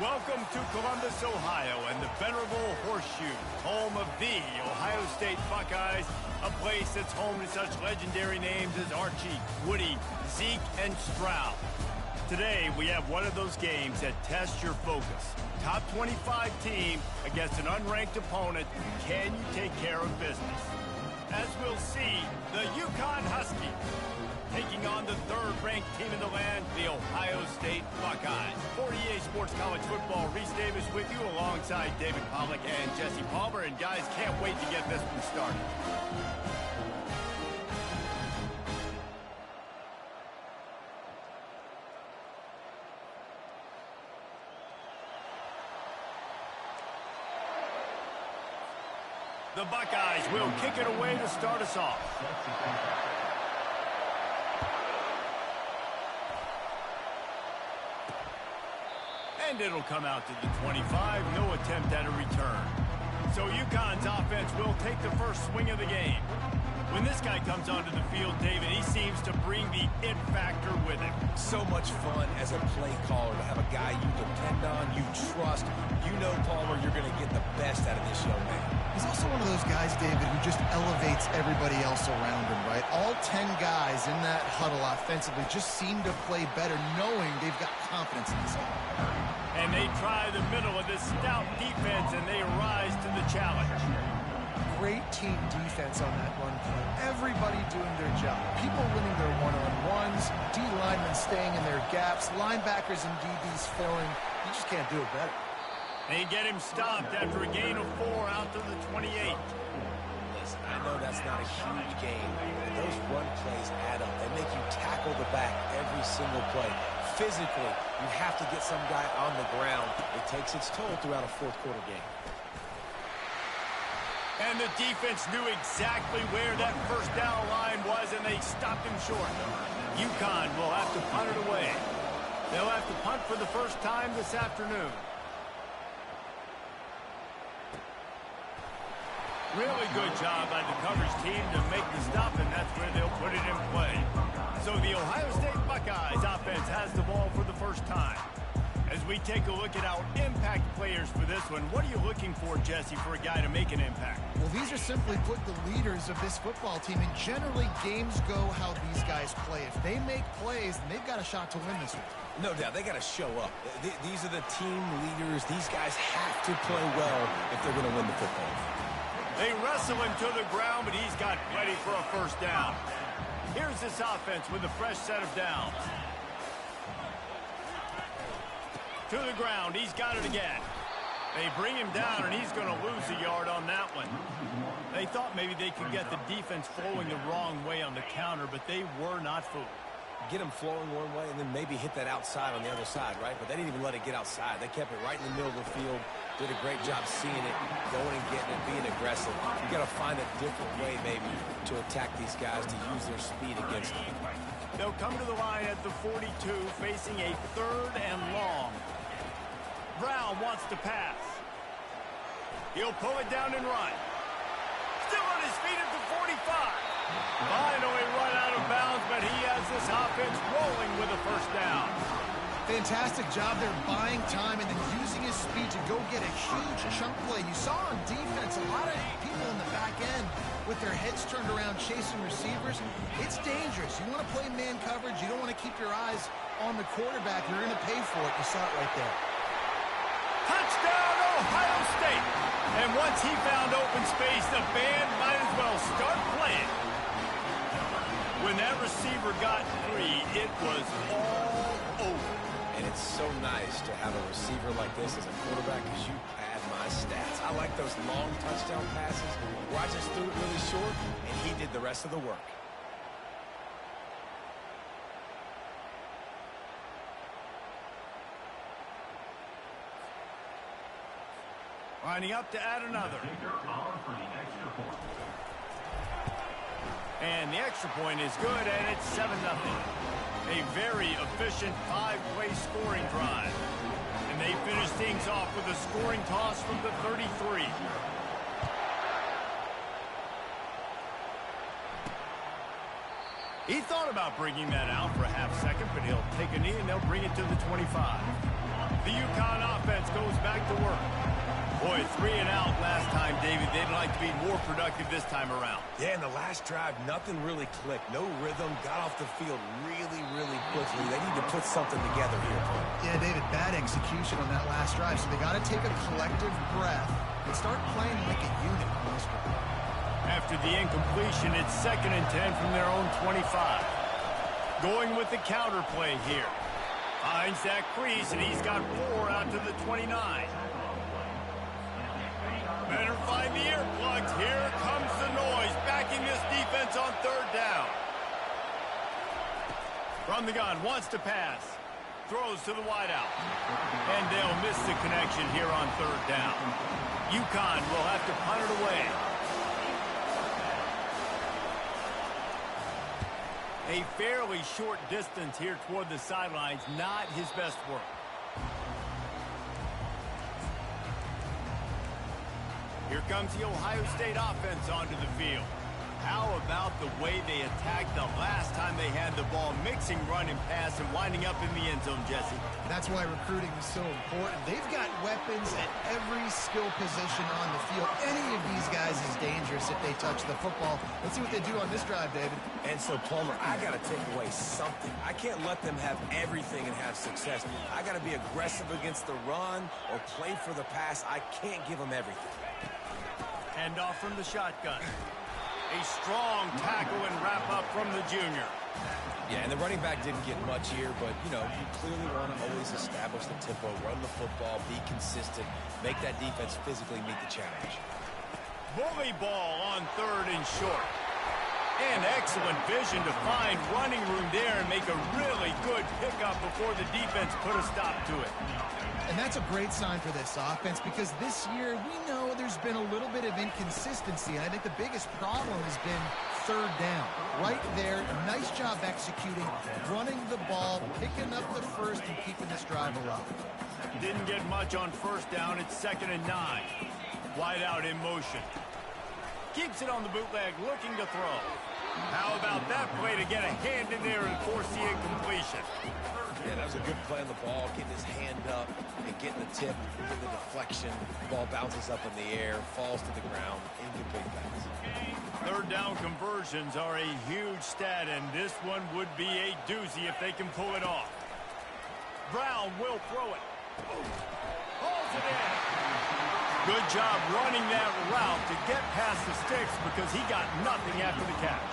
Welcome to Columbus, Ohio, and the venerable Horseshoe, home of the Ohio State Buckeyes, a place that's home to such legendary names as Archie, Woody, Zeke, and Stroud. Today, we have one of those games that tests your focus. Top 25 team against an unranked opponent. Can you take care of business? As we'll see, the UConn Huskies taking on the third-ranked team in the land, the Ohio State Buckeyes. For EA Sports College Football, Reese Davis with you alongside David Pollack and Jesse Palmer. And guys, can't wait to get this one started. The Buckeyes will kick it away to start us off. And it'll come out to the 25. No attempt at a return. So UConn's offense will take the first swing of the game. When this guy comes onto the field, David, he seems to bring the it factor with him. So much fun as a play caller to have a guy you depend on, you trust. You know, Palmer, you're going to get the best out of this young man. He's also one of those guys, David, who just elevates everybody else around him, right? All 10 guys in that huddle offensively just seem to play better knowing they've got confidence in this game. And they try the middle of this stout defense, and they rise to the challenge. Great team defense on that run play. Everybody doing their job. People winning their one-on-ones, D linemen staying in their gaps, linebackers and DBs filling. You just can't do it better. They get him stopped after a gain of 4 out to the 28. Listen, I know that's not a huge gain, but those run plays add up. They make you tackle the back every single play. Physically, you have to get some guy on the ground. It takes its toll throughout a fourth-quarter game. And the defense knew exactly where that first down line was, and they stopped him short. UConn will have to punt it away. They'll have to punt for the first time this afternoon. Really good job by the coverage team to make the stop, and that's where they'll put it in play. So the Ohio State Buckeyes offense has the ball for the first time. As we take a look at our impact players for this one, what are you looking for, Jesse, for a guy to make an impact? Well, these are simply put the leaders of this football team, and generally games go how these guys play. If they make plays, then they've got a shot to win this one. No doubt, they got to show up. These are the team leaders. These guys have to play well if they're going to win the football game. They wrestle him to the ground, but he's got plenty for a first down. Here's this offense with a fresh set of downs. To the ground, he's got it again. They bring him down, and he's going to lose a yard on that one. They thought maybe they could get the defense flowing the wrong way on the counter, but they were not fooled. Get them flowing one way and then maybe hit that outside on the other side, right? But they didn't even let it get outside. They kept it right in the middle of the field. Did a great job seeing it, going and getting it, being aggressive. You got to find a different way maybe to attack these guys, to use their speed against them. They'll come to the line at the 42, facing a 3rd and long. Brown wants to pass. He'll pull it down and run. Still on his feet at the 45. Finally run out of bounds, but he has this offense rolling with a first down. Fantastic job there buying time and then using his speed to go get a huge chunk play. You saw on defense a lot of people in the back end with their heads turned around chasing receivers. It's dangerous. You want to play man coverage. You don't want to keep your eyes on the quarterback. You're going to pay for it. You saw it right there. Touchdown, Ohio State. And once he found open space, the band might as well start playing. When that receiver got free, it was all over. And it's so nice to have a receiver like this as a quarterback because you pad my stats. I like those long touchdown passes where I just threw it really short, and he did the rest of the work. Lining up to add another. And the extra point is good, and it's 7-0. A very efficient 5-play scoring drive. And they finish things off with a scoring toss from the 33. He thought about bringing that out for a half second, but he'll take a knee and they'll bring it to the 25. The UConn offense goes back to work. Boy, 3 and out last time, David. They'd like to be more productive this time around. Yeah, in the last drive, nothing really clicked. No rhythm. Got off the field really, really quickly. They need to put something together here. Yeah, David, bad execution on that last drive. So they got to take a collective breath and start playing like a unit on this one. After the incompletion, it's 2nd and 10 from their own 25. Going with the counter play here. Finds that crease, and he's got 4 out to the 29. Better find the earplugs. Here comes the noise, backing this defense on 3rd down. From the gun, wants to pass. Throws to the wideout. And they'll miss the connection here on 3rd down. UConn will have to punt it away. A fairly short distance here toward the sidelines, not his best work. Here comes the Ohio State offense onto the field. How about the way they attacked the last time they had the ball, mixing run and pass and winding up in the end zone, Jesse? That's why recruiting is so important. They've got weapons at every skill position on the field. Any of these guys is dangerous if they touch the football. Let's see what they do on this drive, David. And so, Palmer, I got to take away something. I can't let them have everything and have success. I got to be aggressive against the run or play for the pass. I can't give them everything. Hand off from the shotgun. A strong tackle and wrap up from the junior. Yeah, and the running back didn't get much here, but, you know, you clearly want to always establish the tempo, run the football, be consistent, make that defense physically meet the challenge. Bully ball on 3rd and short. And excellent vision to find running room there and make a really good pickup before the defense put a stop to it. And that's a great sign for this offense because this year we know there's been a little bit of inconsistency. And I think the biggest problem has been 3rd down. Right there, nice job executing, running the ball, picking up the first and keeping this drive alive. Didn't get much on 1st down. It's 2nd and 9. Wide out in motion. Keeps it on the bootleg, looking to throw. How about that play to get a hand in there and force the incompletion? Yeah, that was a good play on the ball, getting his hand up and getting the tip, getting the deflection. The ball bounces up in the air, falls to the ground, incomplete pass. 3rd down conversions are a huge stat, and this one would be a doozy if they can pull it off. Brown will throw it. Pulls it in. Good job running that route to get past the sticks because he got nothing after the catch.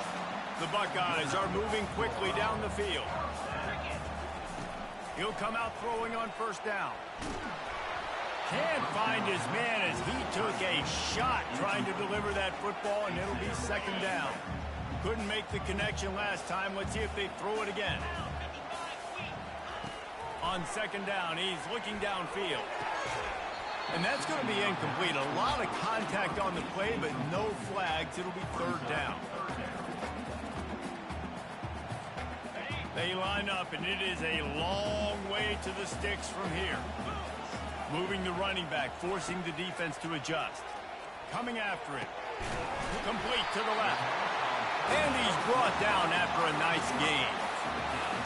The Buckeyes are moving quickly down the field. He'll come out throwing on 1st down. Can't find his man as he took a shot trying to deliver that football, and it'll be 2nd down. Couldn't make the connection last time. Let's see if they throw it again. On 2nd down, he's looking downfield. And that's going to be incomplete. A lot of contact on the play, but no flags. It'll be 3rd down. They line up, and it is a long way to the sticks from here. Moving the running back, forcing the defense to adjust. Coming after it. Complete to the left. And he's brought down after a nice gain.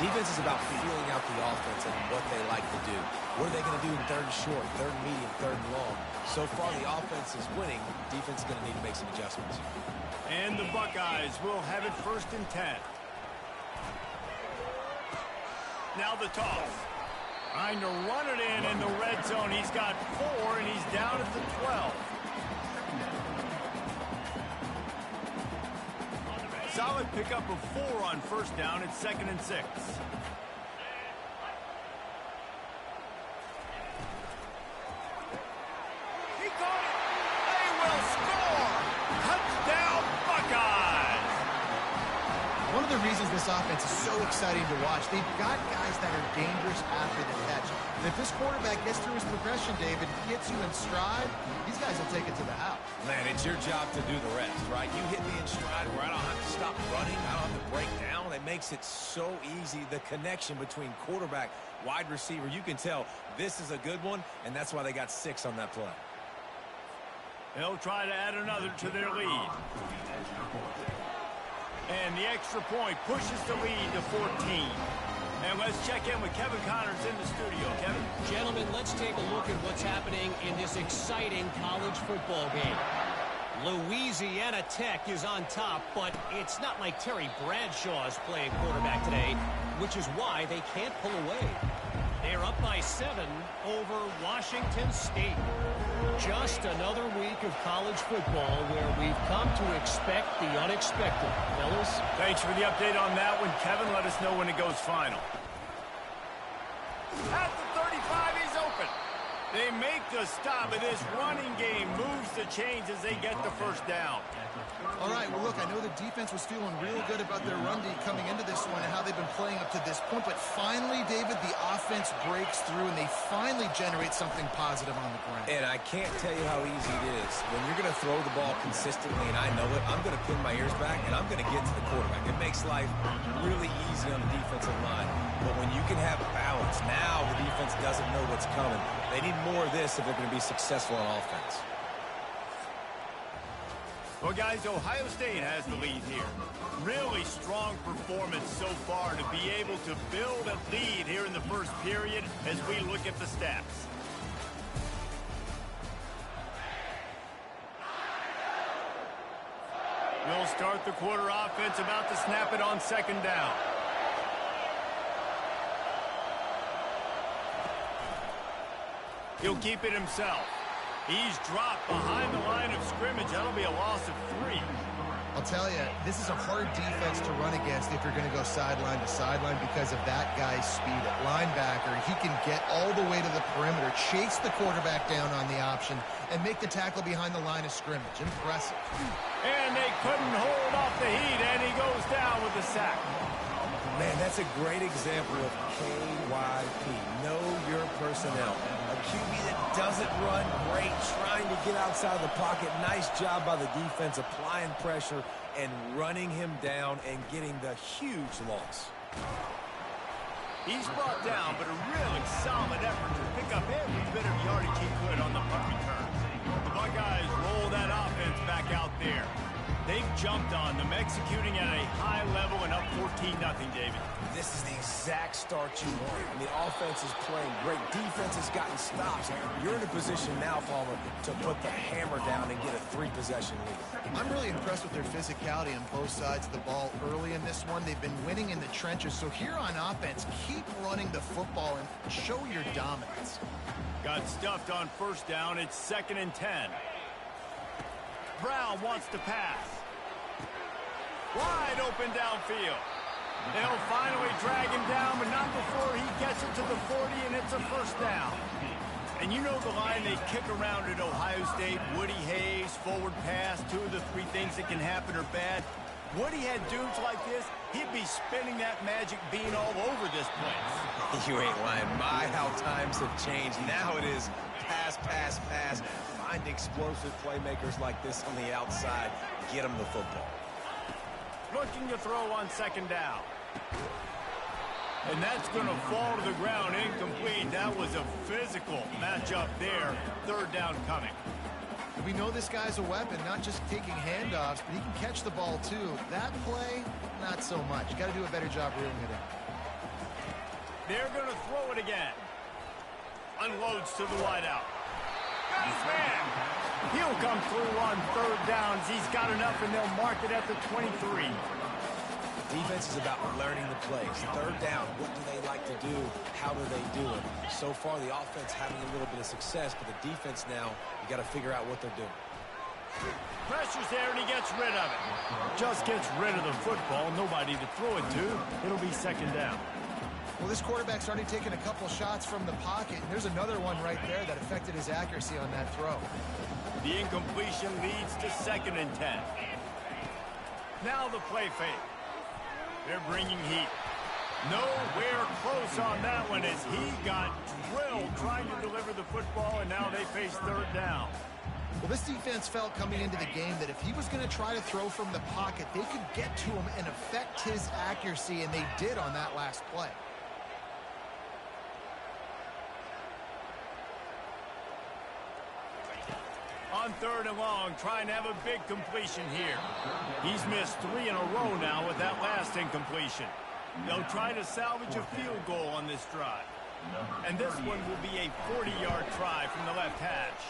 Defense is about feeling out the offense and what they like to do. What are they going to do in 3rd and short, 3rd and medium, 3rd and long? So far, the offense is winning. Defense is going to need to make some adjustments. And the Buckeyes will have it 1st and 10. Now the toss. Trying to run it in the red zone. He's got 4, and he's down at the 12. Solid pickup of 4 on 1st down. It's 2nd and 6. He caught it. They will score. Touchdown, Buckeyes. One of the reasons this offense is so exciting to watch, they've got guys that are dangerous after the catch. And if this quarterback gets through his progression, David, gets you in stride, these guys will take it to the house. Man, it's your job to do the rest, right? You hit me in stride where I don't have to stop running. I don't have to break down. It makes it so easy. The connection between quarterback, wide receiver, you can tell this is a good one, and that's why they got 6 on that play. They'll try to add another to their lead. And the extra point pushes the lead to 14. And let's check in with Kevin Connors in the studio. Kevin? Gentlemen, let's take a look at what's happening in this exciting college football game. Louisiana Tech is on top, but it's not like Terry Bradshaw is playing quarterback today, which is why they can't pull away. They're up by 7 over Washington State. Just another week of college football where we've come to expect the unexpected. Fellas? Thanks for the update on that one, Kevin. Let us know when it goes final. At the 35, he's open. They make the stop, and this running game moves the chains as they get the first down. All right, well, look, I know the defense was feeling real good about their run D coming into this one and how they've been playing up to this point, but finally, David, the offense breaks through and they finally generate something positive on the ground. And I can't tell you how easy it is. When you're going to throw the ball consistently, and I know it, I'm going to pin my ears back, and I'm going to get to the quarterback. It makes life really easy on the defensive line. But when you can have balance, now the defense doesn't know what's coming. They need more of this if they're going to be successful on offense. Well, guys, Ohio State has the lead here. Really strong performance so far to be able to build a lead here in the first period as we look at the stats. We'll start the quarter offense, about to snap it on second down. He'll keep it himself. He's dropped behind the line of scrimmage. That'll be a loss of 3. I'll tell you, this is a hard defense to run against if you're going to go sideline to sideline because of that guy's speed. At linebacker, he can get all the way to the perimeter, chase the quarterback down on the option, and make the tackle behind the line of scrimmage. Impressive. And they couldn't hold off the heat, and he goes down with the sack. Man, that's a great example of KYP. Know your personnel. A QB that doesn't run great, trying to get outside the pocket. Nice job by the defense, applying pressure and running him down and getting the huge loss. He's brought down, but a really solid effort to pick up every bit of yardage he could on the punt return. The Buckeyes roll that offense back out there. They've jumped on them, executing at a high level and up 14-0, David. This is the exact start you want. And the offense is playing great. Defense has gotten stops. You're in a position now, Palmer, to put the hammer down and get a 3-possession lead. I'm really impressed with their physicality on both sides of the ball early in this one. They've been winning in the trenches. So here on offense, keep running the football and show your dominance. Got stuffed on first down. It's 2nd and 10. Brown wants to pass. Wide open downfield. They'll finally drag him down, but not before he gets it to the 40, and it's a first down. And you know the line they kick around at Ohio State, Woody Hayes, forward pass, 2 of the 3 things that can happen are bad. Woody had dudes like this, he'd be spinning that magic bean all over this place. You ain't lying. My, how times have changed. Now it is pass, pass, pass. Find explosive playmakers like this on the outside. Get them the football. Looking to throw on 2nd down. And that's going to fall to the ground incomplete. That was a physical matchup there. 3rd down coming. We know this guy's a weapon, not just taking handoffs, but he can catch the ball too. That play, not so much. You got to do a better job reeling it in. They're going to throw it again. Unloads to the wideout. Got his man. He'll come through on 3rd downs. He's got enough, and they'll mark it at the 23. Defense is about learning the plays. 3rd down, what do they like to do? How do they do it? So far, the offense having a little bit of success, but the defense now, you got to figure out what they're doing. Pressure's there, and he gets rid of it. Just gets rid of the football. Nobody to throw it to. It'll be 2nd down. Well, this quarterback's already taken a couple shots from the pocket, and there's another one right there that affected his accuracy on that throw. The incompletion leads to 2nd and 10. Now the play fake. They're bringing heat. Nowhere close on that one as he got drilled trying to deliver the football, and now they face 3rd down. Well, this defense felt coming into the game that if he was going to try to throw from the pocket, they could get to him and affect his accuracy, and they did on that last play. On 3rd and long, trying to have a big completion here. He's missed 3 in a row now with that last incompletion. They'll try to salvage a field goal on this drive. And this one will be a 40-yard try from the left hash.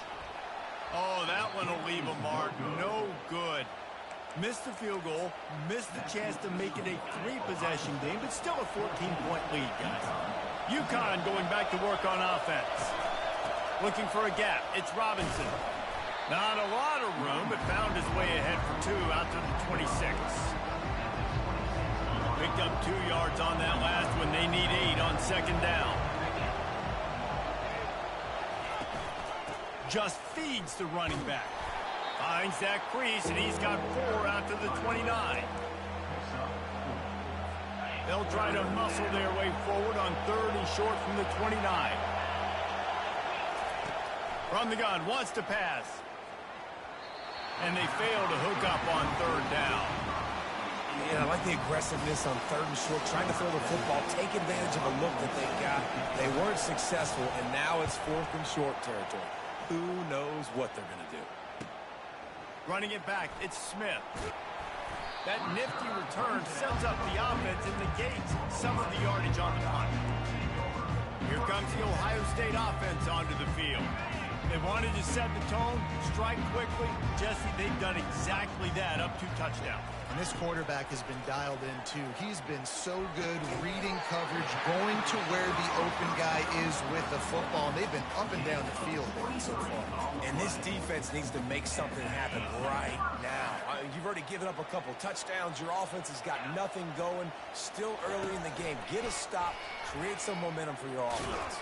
Oh, that one will leave a mark. No good. Missed the field goal, missed the chance to make it a 3-possession game, but still a 14-point lead, guys. UConn going back to work on offense. Looking for a gap. It's Robinson. Not a lot of room, but found his way ahead for 2 out to the 26. Picked up 2 yards on that last one. They need 8 on second down. Just feeds the running back. Finds that crease, and he's got 4 out to the 29. They'll try to muscle their way forward on 3rd and short from the 29. From the gun, wants to pass. And they fail to hook up on 3rd down. Yeah, I like the aggressiveness on 3rd and short, trying to throw the football, take advantage of a look that they got. They weren't successful, and now it's 4th and short territory. Who knows what they're going to do? Running it back, it's Smith. That nifty return sets up the offense and negates some of the yardage on the punt. Here comes the Ohio State offense onto the field. They wanted to set the tone, strike quickly. Jesse, they've done exactly that, up 2 touchdowns. And this quarterback has been dialed in, too. He's been so good reading coverage, going to where the open guy is with the football. And they've been up and down the field so far. And this defense needs to make something happen right now. You've already given up a couple touchdowns. Your offense has got nothing going. Still early in the game. Get a stop. Create some momentum for your offense.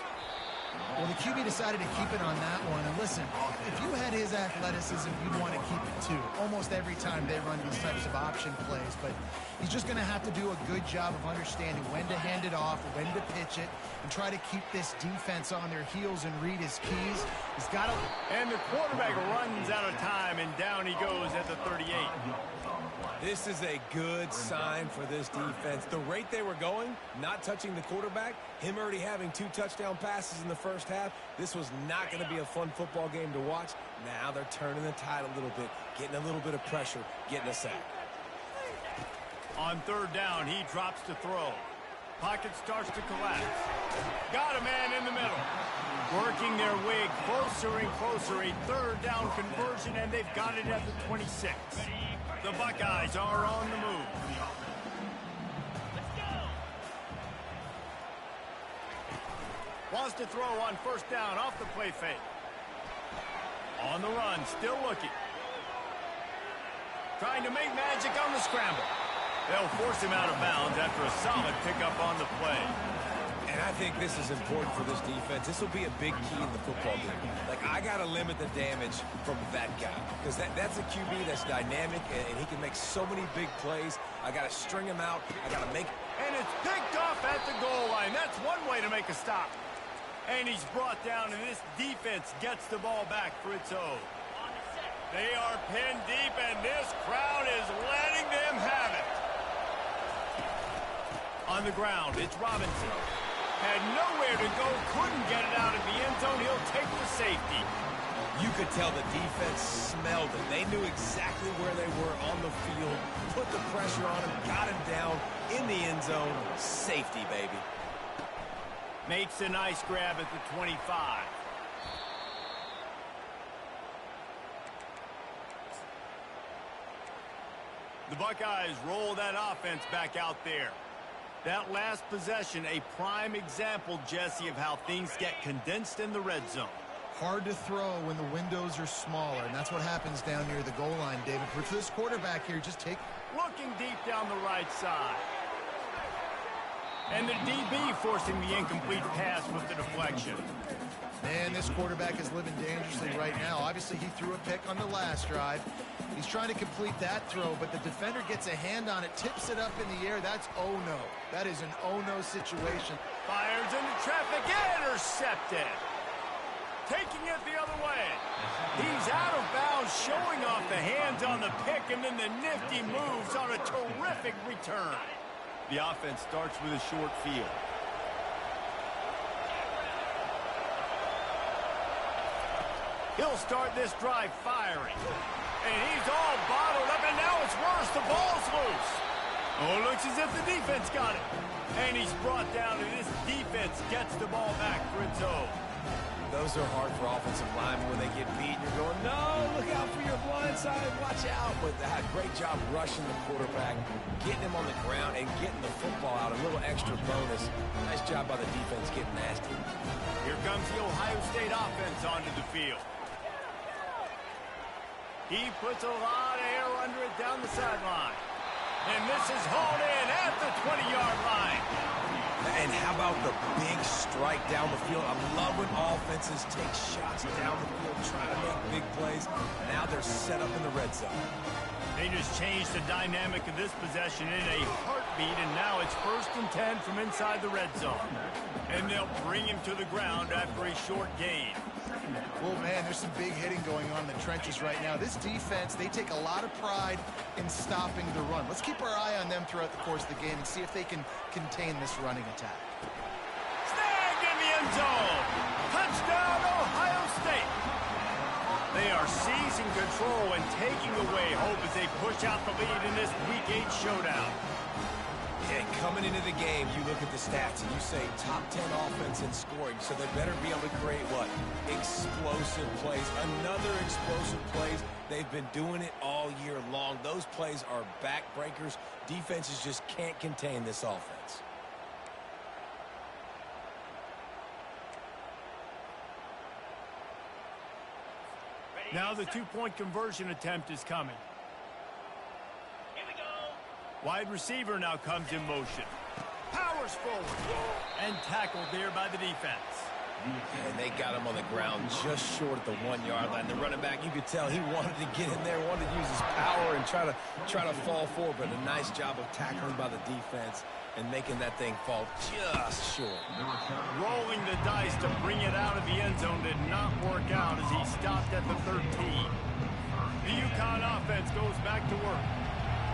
Well, the QB decided to keep it on that one. And listen, if you had his athleticism, you'd want to keep it too. Almost every time they run these types of option plays. But he's just going to have to do a good job of understanding when to hand it off, when to pitch it, and try to keep this defense on their heels and read his keys. He's got to... And the quarterback runs out of time, and down he goes at the 38. This is a good sign for this defense. The rate they were going, not touching the quarterback, him already having 2 touchdown passes in the first half, this was not going to be a fun football game to watch. Now they're turning the tide a little bit, getting a little bit of pressure, getting a sack. On 3rd down, he drops to throw. Pocket starts to collapse. Got a man in the middle. Working their way closer and closer. A 3rd down conversion, and they've got it at the 26. The Buckeyes are on the move. Wants to throw on 1st down off the play fake. On the run, still looking. Trying to make magic on the scramble. They'll force him out of bounds after a solid pickup on the play. And I think this is important for this defense. This will be a big key in the football game. Like, I got to limit the damage from that guy. Because that's a QB that's dynamic, and he can make so many big plays. I got to string him out. I got to make... And it's picked off at the goal line. That's one way to make a stop. And he's brought down, and this defense gets the ball back for its own. They are pinned deep, and this crowd is letting them have it. On the ground, it's Robinson. Had nowhere to go, couldn't get it out of the end zone. He'll take the safety. You could tell the defense smelled it. They knew exactly where they were on the field, put the pressure on him, got him down in the end zone. Safety, baby. Makes a nice grab at the 25. The Buckeyes roll that offense back out there. That last possession, a prime example, Jesse, of how things get condensed in the red zone. Hard to throw when the windows are smaller, and that's what happens down near the goal line, David. For this quarterback here, just take... Looking deep down the right side. And the DB forcing the incomplete pass with the deflection. Man, this quarterback is living dangerously right now. Obviously, he threw a pick on the last drive. He's trying to complete that throw, but the defender gets a hand on it, tips it up in the air. That's oh-no. That is an oh-no situation. Fires into traffic, intercepted. Taking it the other way. He's out of bounds, showing off the hands on the pick, and then the nifty moves on a terrific return. The offense starts with a short field. He'll start this drive firing. And he's all bottled up, and now it's worse. The ball's loose. Oh, it looks as if the defense got it. And he's brought down, and this defense gets the ball back for its own. Those are hard for offensive linemen when they get beat. You're going, no, look out for your blind side. Watch out. But they had a great job rushing the quarterback, getting him on the ground, and getting the football out. A little extra bonus. Nice job by the defense getting nasty. Here comes the Ohio State offense onto the field. He puts a lot of air under it down the sideline. And this is hauled in at the 20-yard line. And how about the big strike down the field? I love when offenses take shots down the field, trying to make big plays. Now they're set up in the red zone. They just changed the dynamic of this possession in a heartbeat, and now it's 1st and 10 from inside the red zone. And they'll bring him to the ground after a short gain. Well, man, there's some big hitting going on in the trenches right now. This defense, they take a lot of pride in stopping the run. Let's keep our eye on them throughout the course of the game and see if they can contain this running attack. Snagged in the end zone. Touchdown, Ohio State. They are seizing control and taking away hope as they push out the lead in this Week 8 showdown. And coming into the game, you look at the stats and you say top 10 offense in scoring, so they better be able to create what? Explosive plays. Another explosive plays. They've been doing it all year long. Those plays are backbreakers. Defenses just can't contain this offense. Now the two-point conversion attempt is coming. Wide receiver now comes in motion. Powers forward. And tackled there by the defense. And they got him on the ground just short at the 1-yard line. The running back, you could tell he wanted to get in there, wanted to use his power and try to fall forward. But a nice job of tackling by the defense and making that thing fall just short. Rolling the dice to bring it out of the end zone did not work out as he stopped at the 13. The UConn offense goes back to work.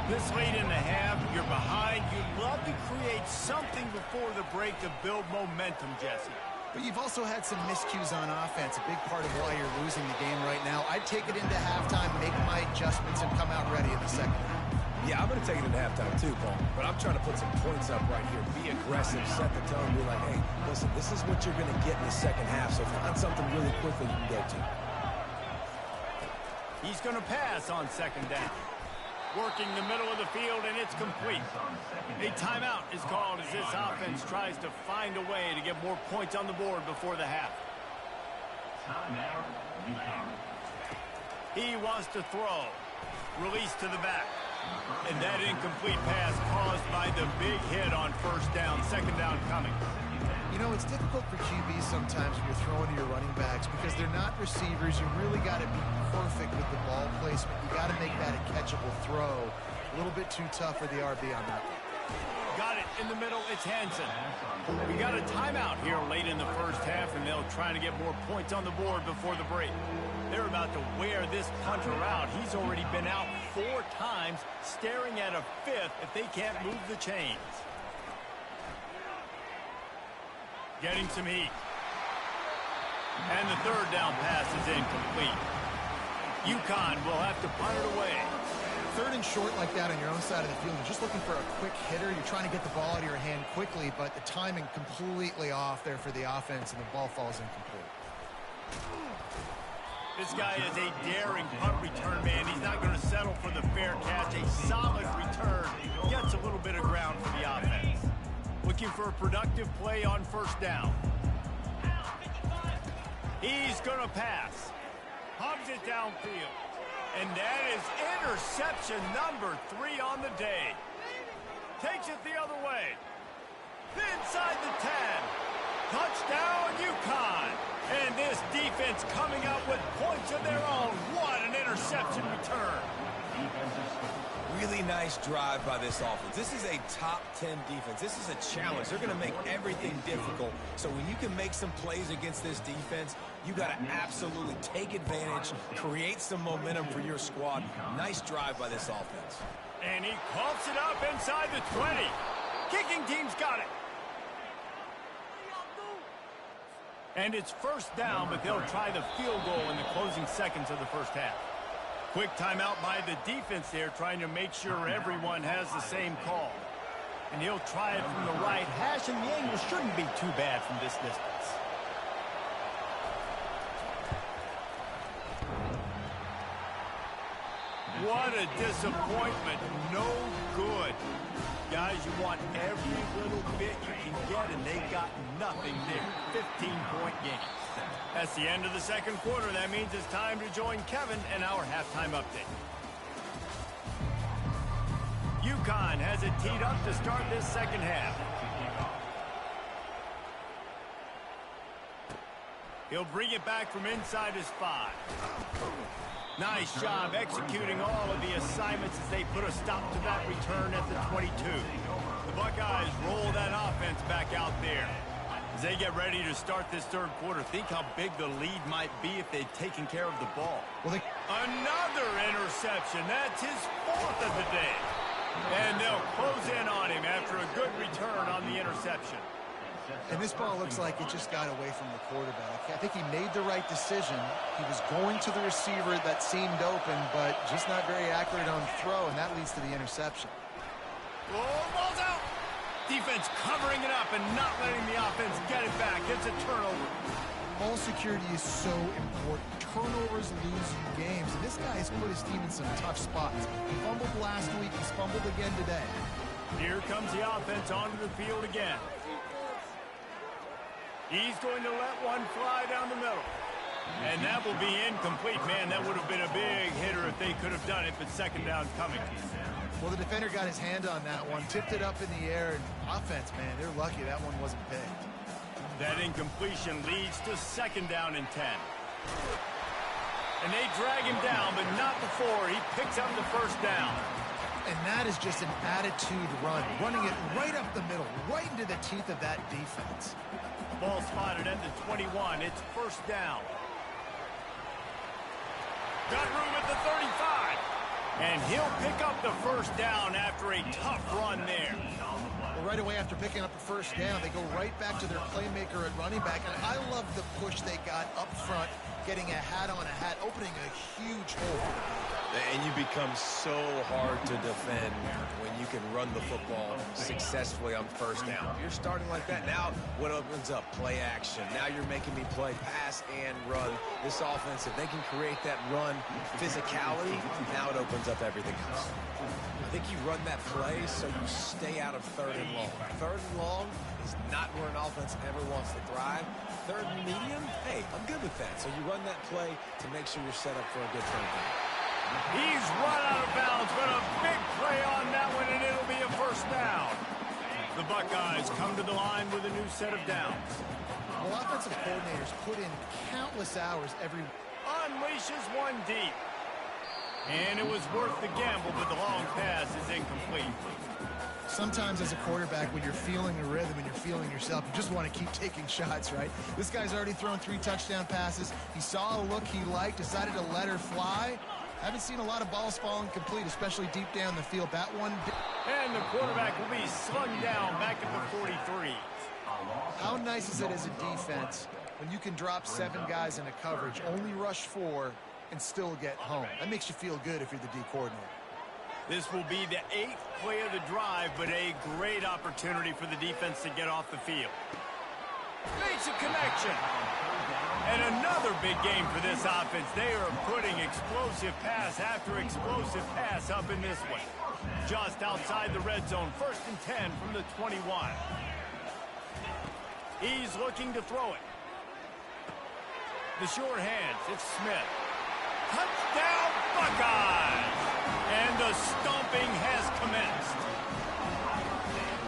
This late in the half, you're behind. You'd love to create something before the break to build momentum, Jesse. But you've also had some miscues on offense, a big part of why you're losing the game right now. I'd take it into halftime, make my adjustments, and come out ready in the second half. Yeah, I'm going to take it into halftime too, Paul. But I'm trying to put some points up right here. Be aggressive, set the tone, be like, hey, listen, this is what you're going to get in the second half, so find something really quickly you can go to. He's going to pass on 2nd down. Working the middle of the field, and it's complete. A timeout is called as this offense tries to find a way to get more points on the board before the half. He wants to throw. Release to the back. And that incomplete pass caused by the big hit on 1st down, 2nd down coming. You know, it's difficult for QBs sometimes when you're throwing to your running backs because they're not receivers. You really got to be perfect with the ball placement. You got to make that a catchable throw. A little bit too tough for the RB on that one. Got it in the middle. It's Hansen. We got a timeout here late in the 1st half, and they'll try to get more points on the board before the break. They're about to wear this punter out. He's already been out 4 times, staring at a 5th if they can't move the chains. Getting some heat. And the 3rd down pass is incomplete. UConn will have to punt it away. 3rd and short like that on your own side of the field. You're just looking for a quick hitter. You're trying to get the ball out of your hand quickly, but the timing completely off there for the offense, and the ball falls incomplete. This guy is a daring punt return man. He's not going to settle for the fair catch. A solid return. Gets a little bit of ground for the offense. Looking for a productive play on 1st down. He's going to pass. Hubs it downfield. And that is interception number 3 on the day. Takes it the other way. Inside the 10. Touchdown, UConn. And this defense coming out with points of their own. What an interception return. Really nice drive by this offense. This is a top 10 defense. This is a challenge. They're going to make everything difficult. So when you can make some plays against this defense, you got to absolutely take advantage, create some momentum for your squad. Nice drive by this offense. And he coughs it up inside the 20. Kicking team's got it. And it's 1st down, but they'll try the field goal in the closing seconds of the 1st half. Quick timeout by the defense there, trying to make sure everyone has the same call. And he'll try it from the right hash, and the angle shouldn't be too bad from this distance. What a disappointment. No good. Guys, you want every little bit you can get, and they got nothing there. 15-point game. That's the end of the second quarter. That means it's time to join Kevin and our halftime update. UConn has it teed up to start this second half. He'll bring it back from inside his 5. Nice job executing all of the assignments as they put a stop to that return at the 22. The Buckeyes roll that offense back out there. As they get ready to start this third quarter, think how big the lead might be if they'd taken care of the ball. Another interception. That's his 4th of the day. And they'll close in on him after a good return on the interception. And this ball looks like it just got away from the quarterback. I think he made the right decision. He was going to the receiver that seemed open, but just not very accurate on the throw, and that leads to the interception. Oh, ball's out. Defense covering it up and not letting the offense get it back. It's a turnover. Ball security is so important. Turnovers lose you games, and this guy has put his team in some tough spots. He fumbled last week. He's fumbled again today. Here comes the offense onto the field again. He's going to let one fly down the middle. And that will be incomplete. Man, that would have been a big hitter if they could have done it, but second down coming. Well, the defender got his hand on that one, tipped it up in the air, and offense, man, they're lucky that one wasn't picked. That incompletion leads to second down and 10. And they drag him down, but not before he picks up the first down. And that is just an attitude run, running it right up the middle, right into the teeth of that defense. Ball spotted at the 21. It's first down. Got room at the 35. And he'll pick up the first down after a tough run there. Well, right away after picking up the first down, they go right back to their playmaker at running back. And I love the push they got up front, getting a hat on a hat, opening a huge hole. And you become so hard to defend when you can run the football successfully on first down. You're starting like that. Now what opens up? Play action. Now you're making me play pass and run. This offense, if they can create that run physicality, now it opens up everything else. I think you run that play so you stay out of third and long. Third and long is not where an offense ever wants to thrive. Third and medium, hey, I'm good with that. So you run that play to make sure you're set up for a good third down. He's run out of bounds, but a big play on that one, and it'll be a first down. The Buckeyes come to the line with a new set of downs. Well, offensive coordinators put in countless hours every... Unleashes one deep. And it was worth the gamble, but the long pass is incomplete. Sometimes as a quarterback, when you're feeling the rhythm and you're feeling yourself, you just want to keep taking shots, right? This guy's already thrown 3 touchdown passes. He saw a look he liked, decided to let her fly. Haven't seen a lot of balls falling complete, especially deep down the field. That one... And the quarterback will be slung down back at the 43. How nice is it as a defense when you can drop 7 guys into coverage, only rush 4, and still get home? That makes you feel good if you're the D coordinator. This will be the 8th play of the drive, but a great opportunity for the defense to get off the field. Makes a connection. And another big game for this offense. They are putting explosive pass after explosive pass up in this one. Just outside the red zone, 1st and 10 from the 21. He's looking to throw it. The short hands, it's Smith. Touchdown, Buckeyes! And the stomping has commenced.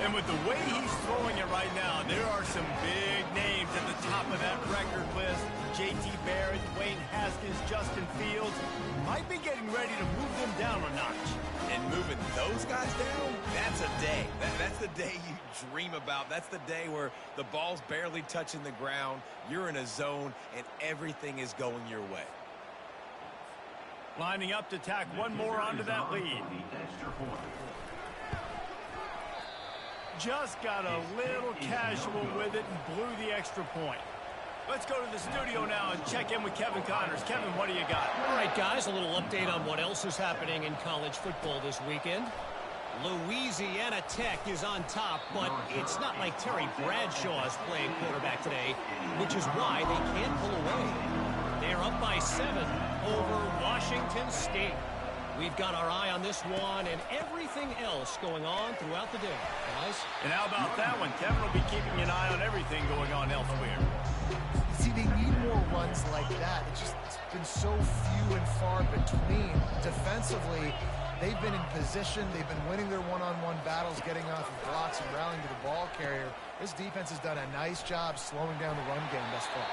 And with the way he's throwing it right now, there are some big names at the top of that record list. J.T. Barrett, Dwayne Haskins, Justin Fields might be getting ready to move them down a notch. And moving those guys down, that's a day. That's the day you dream about. That's the day where the ball's barely touching the ground, you're in a zone, and everything is going your way. Lining up to tack one more onto that lead. Just got a little casual with it and blew the extra point. Let's go to the studio now and check in with Kevin Connors. Kevin, what do you got? All right, guys, a little update on what else is happening in college football this weekend. Louisiana Tech is on top, but it's not like Terry Bradshaw is playing quarterback today, which is why they can't pull away. They're up by 7 over Washington State. We've got our eye on this one and everything else going on throughout the day, guys. And how about that one? Kevin will be keeping an eye on everything going on elsewhere. See, they need more runs like that. It's been so few and far between. Defensively, they've been in position. They've been winning their one-on-one battles, getting off of blocks and rallying to the ball carrier. This defense has done a nice job slowing down the run game thus far.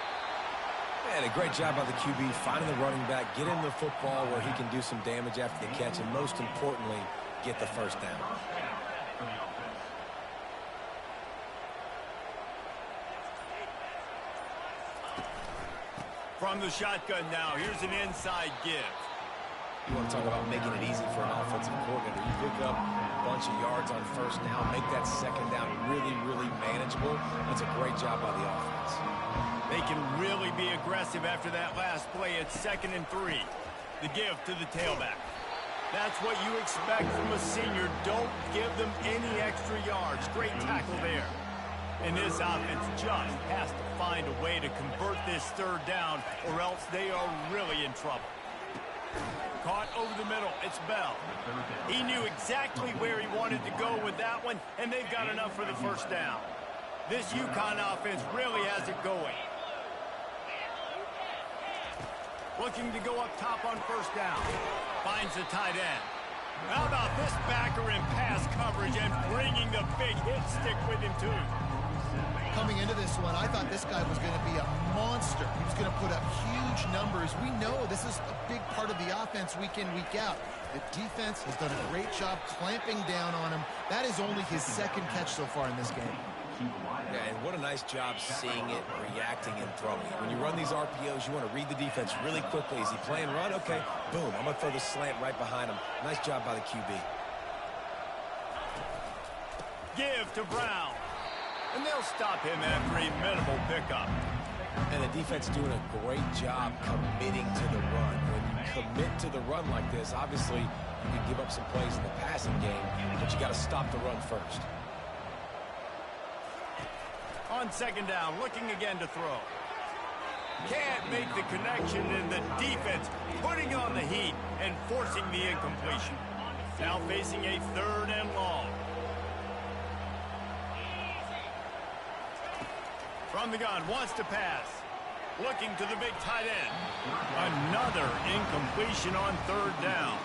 And a great job by the QB finding the running back, get him the football where he can do some damage after the catch, and most importantly, get the first down. From the shotgun now, here's an inside give. You want to talk about making it easy for an offensive coordinator. You pick up a bunch of yards on first down, make that second down really, really manageable. That's a great job by the offense. They can really be aggressive after that last play. It's 2nd and 3. The give to the tailback. That's what you expect from a senior. Don't give them any extra yards. Great tackle there. And this offense just has to find a way to convert this 3rd down, or else they are really in trouble. Caught over the middle. It's Bell. He knew exactly where he wanted to go with that one, and they've got enough for the first down. This UConn offense really has it going. Looking to go up top on first down. Finds the tight end. How about this backer in pass coverage and bringing the big hit stick with him, too? Coming into this one, I thought this guy was going to be a monster. He was going to put up huge numbers. We know this is a big part of the offense week in, week out. The defense has done a great job clamping down on him. That is only his 2nd catch so far in this game. Yeah, and what a nice job seeing it, reacting, and throwing. When you run these RPOs, you want to read the defense really quickly. Is he playing run? Okay, boom. I'm going to throw the slant right behind him. Nice job by the QB. Give to Brown. And they'll stop him after a minimal pickup. And the defense doing a great job committing to the run. When you commit to the run like this, obviously you can give up some plays in the passing game, but you got to stop the run first. On 2nd down, looking again to throw. Can't make the connection, and the defense putting on the heat and forcing the incompletion. Now facing a 3rd and long. From the gun, wants to pass. Looking to the big tight end. Another incompletion on 3rd down.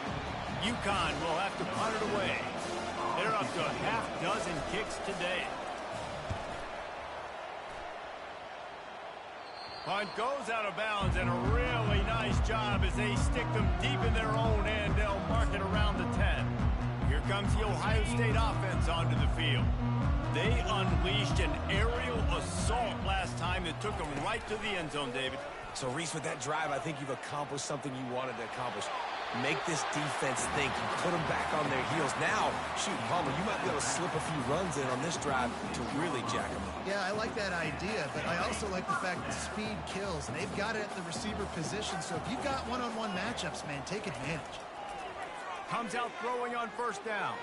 UConn will have to punt it away. They're up to a half-dozen kicks today. Punt goes out of bounds, and a really nice job as they stick them deep in their own end. They'll mark it around the 10. Here comes the Ohio State offense onto the field. They unleashed an aerial assault last time that took them right to the end zone, David. So, Reese, with that drive, I think you've accomplished something you wanted to accomplish. Make this defense think. You put them back on their heels. Now, shoot, Palmer, you might be able to slip a few runs in on this drive to really jack them up. Yeah, I like that idea, but I also like the fact that speed kills, and they've got it at the receiver position. So if you've got one-on-one matchups, man, take advantage. Comes out throwing on first down.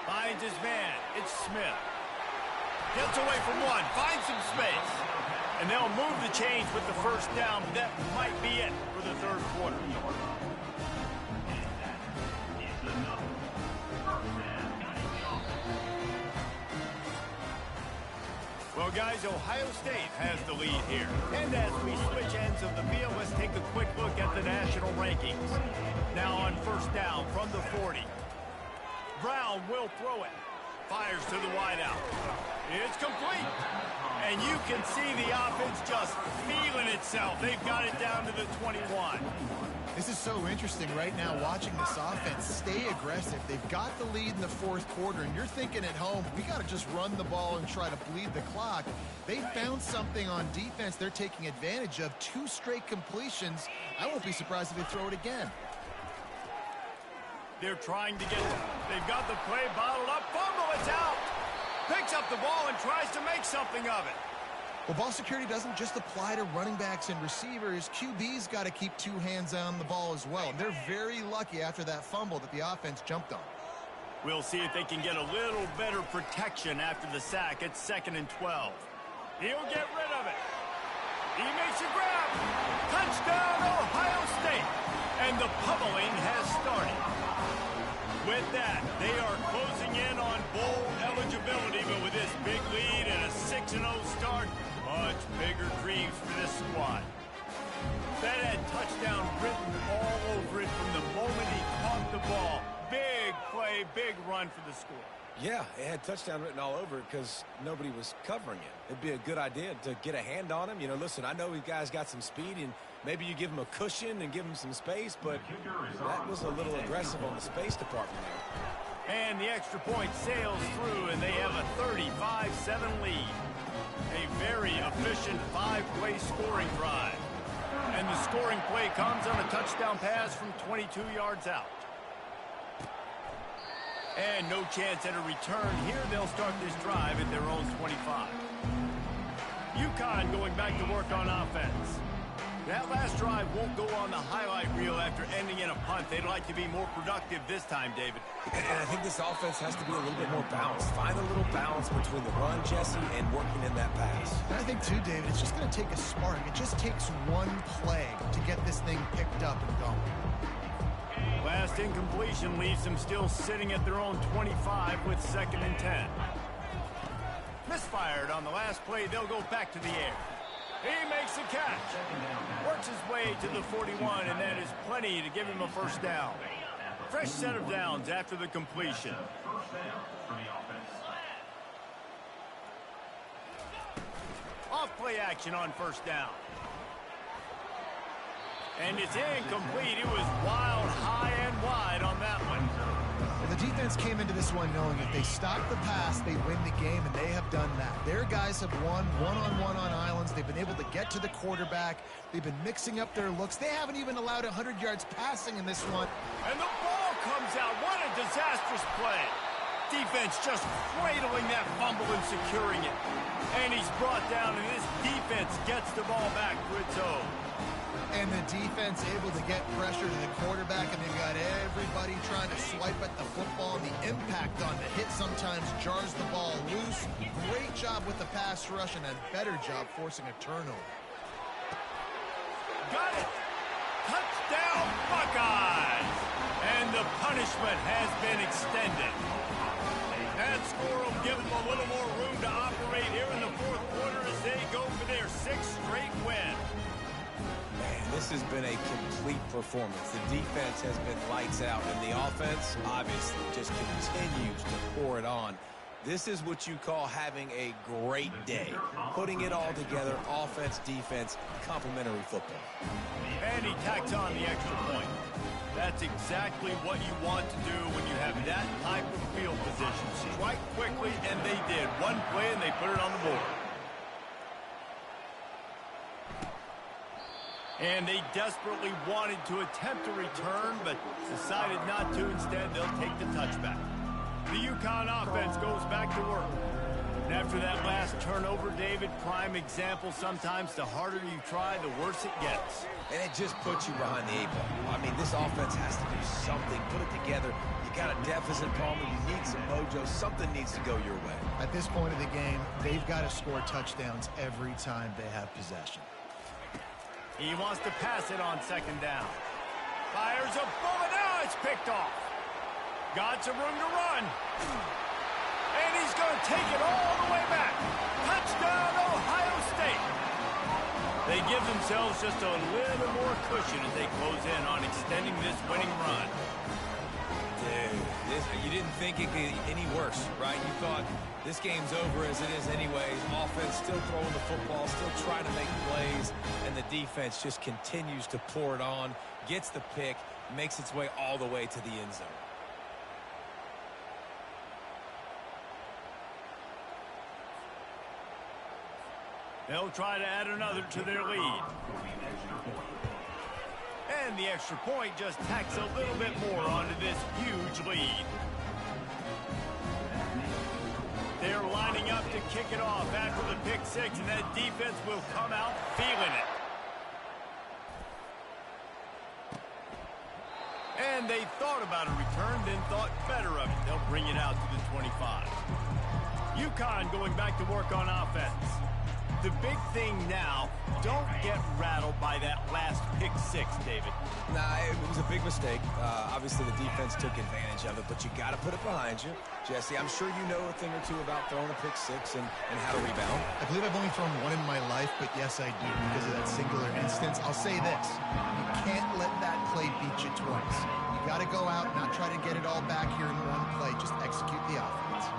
Finds his man. It's Smith. Gets away from one. Finds some space. And they'll move the chains with the first down. That might be it for the 3rd quarter. Well, guys, Ohio State has the lead here. And as we switch ends of the field, let's take a quick look at the national rankings. Now on first down from the 40. Brown will throw it. Fires to the wideout. It's complete. And you can see the offense just feeling itself. They've got it down to the 21. This is so interesting right now watching this offense stay aggressive. They've got the lead in the 4th quarter, and you're thinking at home, we got to just run the ball and try to bleed the clock. They found something on defense they're taking advantage of. 2 straight completions. I won't be surprised if they throw it again. They're trying to get it. They've got the play bottled up. Fumble, it's out. Picks up the ball and tries to make something of it. Well, ball security doesn't just apply to running backs and receivers. QB's got to keep two hands on the ball as well. They're very lucky after that fumble that the offense jumped on. We'll see if they can get a little better protection after the sack. It's 2nd and 12. He'll get rid of it. He makes a grab. Touchdown, Ohio State. And the pummeling has started. With that, they are closing in on bowl eligibility, but with this big lead and a 6-0 start, much bigger dreams for this squad. That had touchdown written all over it from the moment he caught the ball. Big play, big run for the score. Yeah, it had touchdown written all over it because nobody was covering it. It'd be a good idea to get a hand on him. You know, listen, I know these guys got some speed, and maybe you give him a cushion and give him some space, but that was a little aggressive on the space department there. And the extra point sails through, and they have a 35-7 lead. A very efficient 5-play scoring drive. And the scoring play comes on a touchdown pass from 22 yards out. And no chance at a return here. They'll start this drive at their own 25. UConn going back to work on offense. That last drive won't go on the highlight reel after ending in a punt. They'd like to be more productive this time, David. And I think this offense has to be a little bit more balanced. Find a little balance between the run, Jesse, and working in that pass. And I think, too, David, it's just going to take a spark. It just takes one play to get this thing picked up and going. Last incompletion leaves them still sitting at their own 25 with 2nd and 10. Misfired on the last play. They'll go back to the air. He makes a catch. Works his way to the 41, and that is plenty to give him a first down. Fresh set of downs after the completion. Off play action on first down. And it's incomplete. It was wild, high and wide on that one. Well, the defense came into this one knowing if they stop the pass, they win the game, and they have done that. Their guys have won one-on-one on islands. They've been able to get to the quarterback. They've been mixing up their looks. They haven't even allowed 100 yards passing in this one. And the ball comes out. What a disastrous play. Defense just cradling that fumble and securing it. And he's brought down, and this defense gets the ball back for its own. And the defense able to get pressure to the quarterback, and they've got everybody trying to swipe at the football. The impact on the hit sometimes jars the ball loose. Great job with the pass rush and a better job forcing a turnover. Got it! Touchdown, Buckeyes! And the punishment has been extended. That score will give them a little more room to operate here in the fourth quarter as they go for their 6th straight win. Man, this has been a complete performance. The defense has been lights out, and the offense, obviously, just continues to pour it on. This is what you call having a great day. Putting it all together, offense, defense, complementary football. And he tacks on the extra point. That's exactly what you want to do when you have that type of field position. Strike quickly, and they did. One play, and they put it on the board. And they desperately wanted to attempt a return, but decided not to. Instead, they'll take the touchback. The UConn offense goes back to work. And after that last turnover, David, prime example, sometimes the harder you try, the worse it gets. And it just puts you behind the 8-ball. I mean, this offense has to do something. Put it together. You got a deficit, Palmer. You need some mojo. Something needs to go your way. At this point of the game, they've got to score touchdowns every time they have possession. He wants to pass it on 2nd down. Fires a bullet. Now it's picked off. Got some room to run. And he's going to take it all the way back. Touchdown, Ohio State. They give themselves just a little more cushion as they close in on extending this winning run. Dude, you didn't think it could get any worse, right? You thought this game's over as it is anyways. Offense still throwing the football, still trying to make plays, and the defense just continues to pour it on, gets the pick, makes its way all the way to the end zone. They'll try to add another to their lead. And the extra point just tacks a little bit more onto this huge lead. They're lining lining up to kick it off after the pick six, and that defense will come out feeling it. And they thought about a return, then thought better of it. They'll bring it out to the 25. UConn going back to work on offense. The big thing now, don't get rattled by that last pick six, David. Nah, it was a big mistake. Obviously, the defense took advantage of it, but you got to put it behind you. Jesse, I'm sure you know a thing or two about throwing a pick six and how to rebound. I believe I've only thrown one in my life, but yes, I do because of that singular instance. I'll say this. You can't let that play beat you twice. You got to go out, not try to get it all back here in one play. Just execute the offense.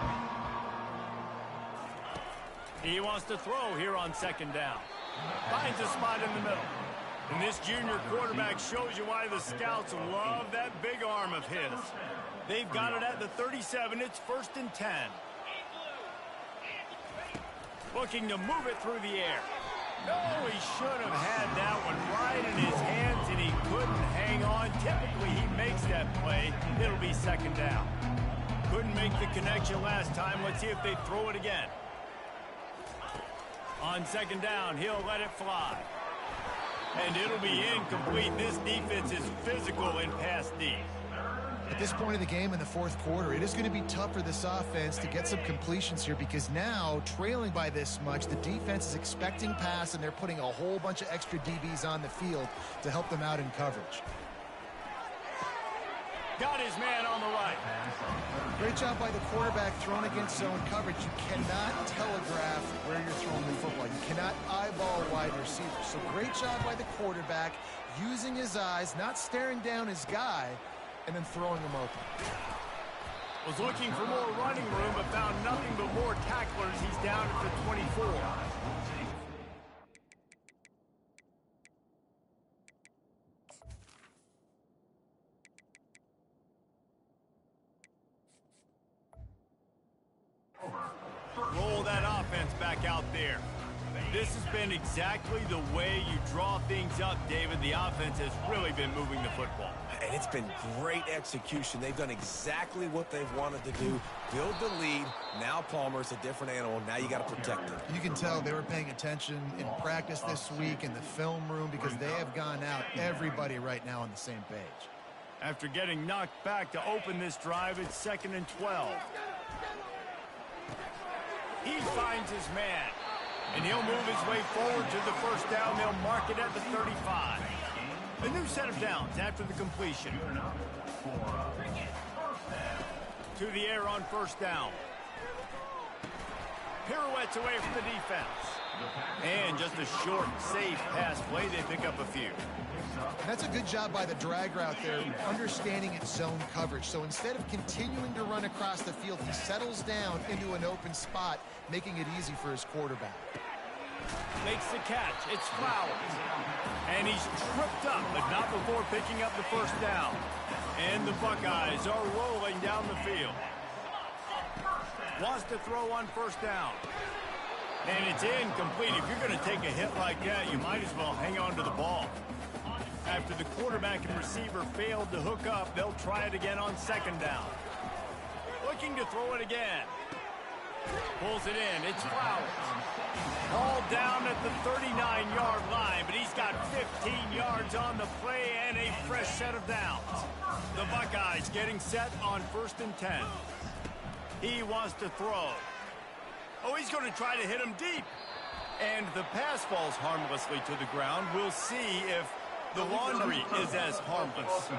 He wants to throw here on second down. Finds a spot in the middle. And this junior quarterback shows you why the scouts love that big arm of his. They've got it at the 37. It's 1st and 10. Looking to move it through the air. No, he should have had that one right in his hands, and he couldn't hang on. Typically, he makes that play. It'll be second down. Couldn't make the connection last time. Let's see if they throw it again. On second down, he'll let it fly. And it'll be incomplete. This defense is physical in pass D. At this point of the game in the fourth quarter, it is going to be tough for this offense to get some completions here because now, trailing by this much, the defense is expecting pass, and they're putting a whole bunch of extra DBs on the field to help them out in coverage. Got his man on the right. Great job by the quarterback throwing against zone coverage. You cannot telegraph where you're throwing the football. You cannot eyeball wide receivers. So great job by the quarterback using his eyes, not staring down his guy, and then throwing him open. Was looking for more running room, but found nothing but more tacklers. He's down at the 24. Roll that offense back out there. This has been exactly the way you draw things up, David. The offense has really been moving the football. And it's been great execution. They've done exactly what they've wanted to do. Build the lead. Now Palmer's a different animal. Now you got to protect him. You can tell they were paying attention in practice this week in the film room because they have gone out, everybody right now on the same page. After getting knocked back to open this drive, it's 2nd and 12. He finds his man, and he'll move his way forward to the first down. They'll mark it at the 35. A new set of downs after the completion. To the air on first down. Pirouettes away from the defense. And just a short, safe pass play. They pick up a few. That's a good job by the drag route there, understanding its zone coverage. So instead of continuing to run across the field, he settles down into an open spot, making it easy for his quarterback. Makes the catch. It's Flowers. And he's tripped up, but not before picking up the first down. And the Buckeyes are rolling down the field. Wants to throw on first down. And it's incomplete. If you're going to take a hit like that, you might as well hang on to the ball. After the quarterback and receiver failed to hook up, they'll try it again on second down. Looking to throw it again. Pulls it in. It's Flowers. All down at the 39-yard line, but he's got 15 yards on the play and a fresh set of downs. The Buckeyes getting set on 1st and 10. He wants to throw. Oh, he's going to try to hit him deep. And the pass falls harmlessly to the ground. We'll see if the laundry is as harmless.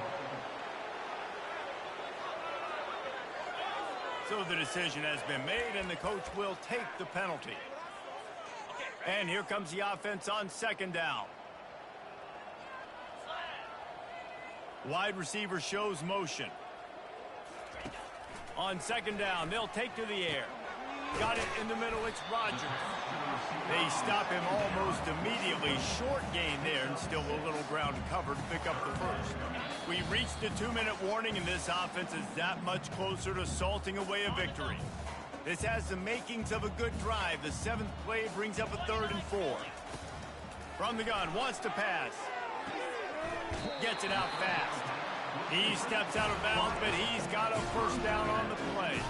So the decision has been made, and the coach will take the penalty. And here comes the offense on second down. Wide receiver shows motion. On second down, they'll take to the air. Got it in the middle, it's Rogers. They stop him almost immediately. Short gain there, and still a little ground covered to pick up the first. We reached the 2-minute warning, and this offense is that much closer to salting away a victory. This has the makings of a good drive. The 7th play brings up a 3rd and 4. From the gun, wants to pass. Gets it out fast. He steps out of bounds, but he's got a first down on the play.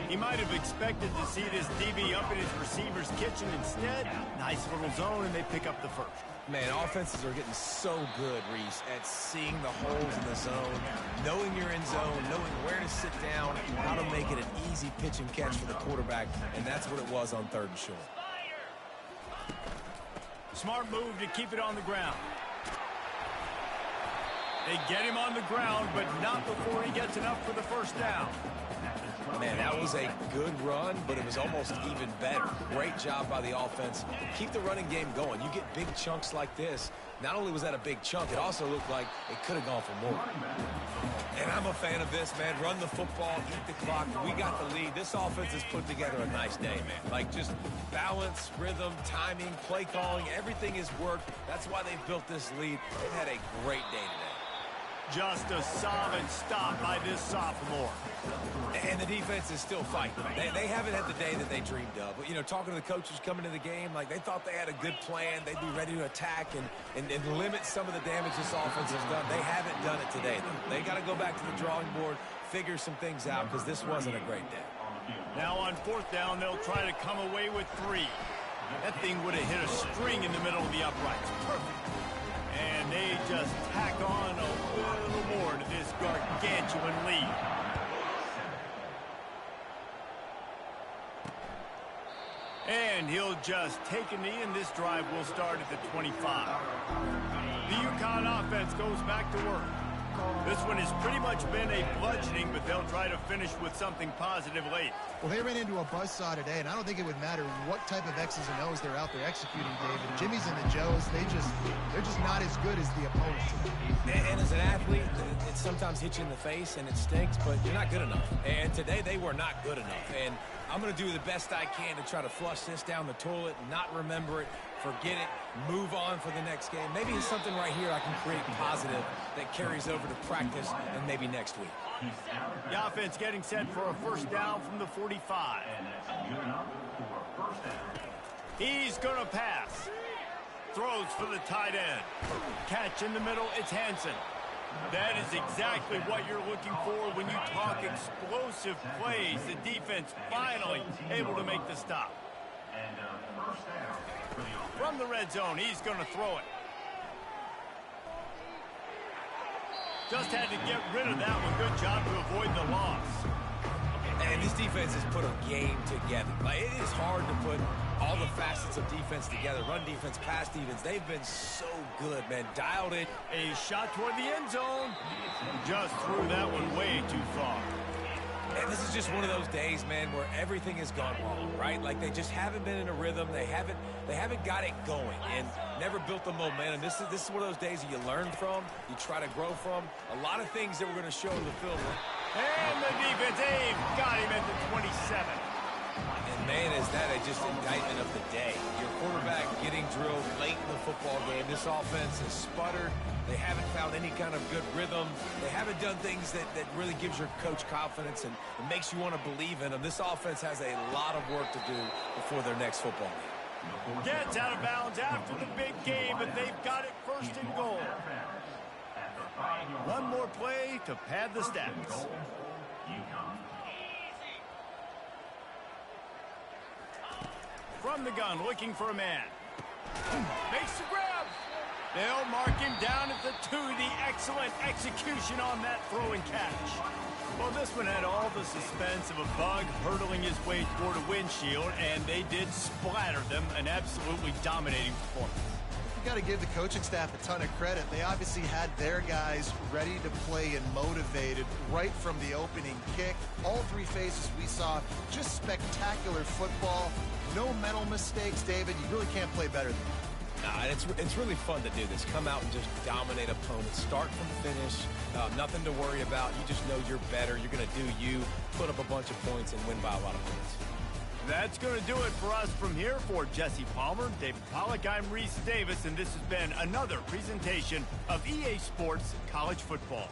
He might have expected to see this DB up in his receiver's kitchen. Instead, nice little zone, and they pick up the first. Man, offenses are getting so good, Reese, at seeing the holes in the zone, knowing you're in zone, knowing where to sit down, how to make it an easy pitch and catch for the quarterback, and that's what it was on 3rd and short. Smart move to keep it on the ground. They get him on the ground, but not before he gets enough for the first down. Man, that was a good run, but it was almost even better. Great job by the offense. Keep the running game going. You get big chunks like this. Not only was that a big chunk, it also looked like it could have gone for more. And I'm a fan of this, man. Run the football, eat the clock. We got the lead. This offense has put together a nice day, man. Like, just balance, rhythm, timing, play calling, everything has worked. That's why they've built this lead. They've had a great day today. Just a solid stop by this sophomore. And the defense is still fighting. They haven't had the day that they dreamed of. But, you know, talking to the coaches coming into the game, like, they thought they had a good plan. They'd be ready to attack and limit some of the damage this offense has done. They haven't done it today, though. They got to go back to the drawing board, figure some things out, because this wasn't a great day. Now on 4th down, they'll try to come away with 3. That thing would have hit a string in the middle of the uprights. Perfect. And they just tack on a little more to this gargantuan lead. And he'll just take a knee, and this drive will start at the 25. The UConn offense goes back to work. This one has pretty much been a bludgeoning, but they'll try to finish with something positive late. Well, they ran into a buzzsaw today, and I don't think it would matter what type of X's and O's they're out there executing, David. Jimmy's and the Joes, they're just not as good as the opponent today. And as an athlete, it sometimes hits you in the face, and it stinks, but you're not good enough. And today, they were not good enough. And I'm going to do the best I can to try to flush this down the toilet, not remember it, forget it, move on for the next game. Maybe it's something right here I can create positive that carries over to practice and maybe next week. The offense getting set for a first down from the 45. He's going to pass. Throws for the tight end. Catch in the middle, it's Hansen. That is exactly what you're looking for when you talk explosive plays. The defense finally able to make the stop. From the red zone, he's going to throw it. Just had to get rid of that one. Good job to avoid the loss. And this defense has put a game together. Like, it is hard to put all the facets of defense together. Run defense, pass defense. They've been so good, man. Dialed it. A shot toward the end zone. Just threw that one way too far. And this is just one of those days, man, where everything has gone wrong, right? Like, they just haven't been in a rhythm. They haven't got it going and never built the momentum. This is one of those days that you learn from, you try to grow from. A lot of things that we're going to show in the film. And the defense, got him at the 27. And, man, is that just indictment of the day. Your quarterback getting drilled late in the football game. This offense has sputtered. They haven't found any kind of good rhythm. They haven't done things that really gives your coach confidence and makes you want to believe in them. This offense has a lot of work to do before their next football game. Gets out of bounds after the big game, but they've got it 1st and goal. One more play to pad the stats. From the gun, looking for a man. Makes the grab. They'll mark him down at the 2. The excellent execution on that throw and catch. Well, this one had all the suspense of a bug hurtling his way toward a windshield, and they did splatter them. An absolutely dominating performance. You got to give the coaching staff a ton of credit. They obviously had their guys ready to play and motivated right from the opening kick. All 3 phases we saw, just spectacular football. No mental mistakes, David. You really can't play better than that. Nah, it's really fun to do this. Come out and just dominate opponents. Start from finish. Nothing to worry about. You just know you're better. You're going to do you, put up a bunch of points, and win by a lot of points. That's going to do it for us from here. For Jesse Palmer, David Pollack, I'm Reese Davis, and this has been another presentation of EA Sports College Football.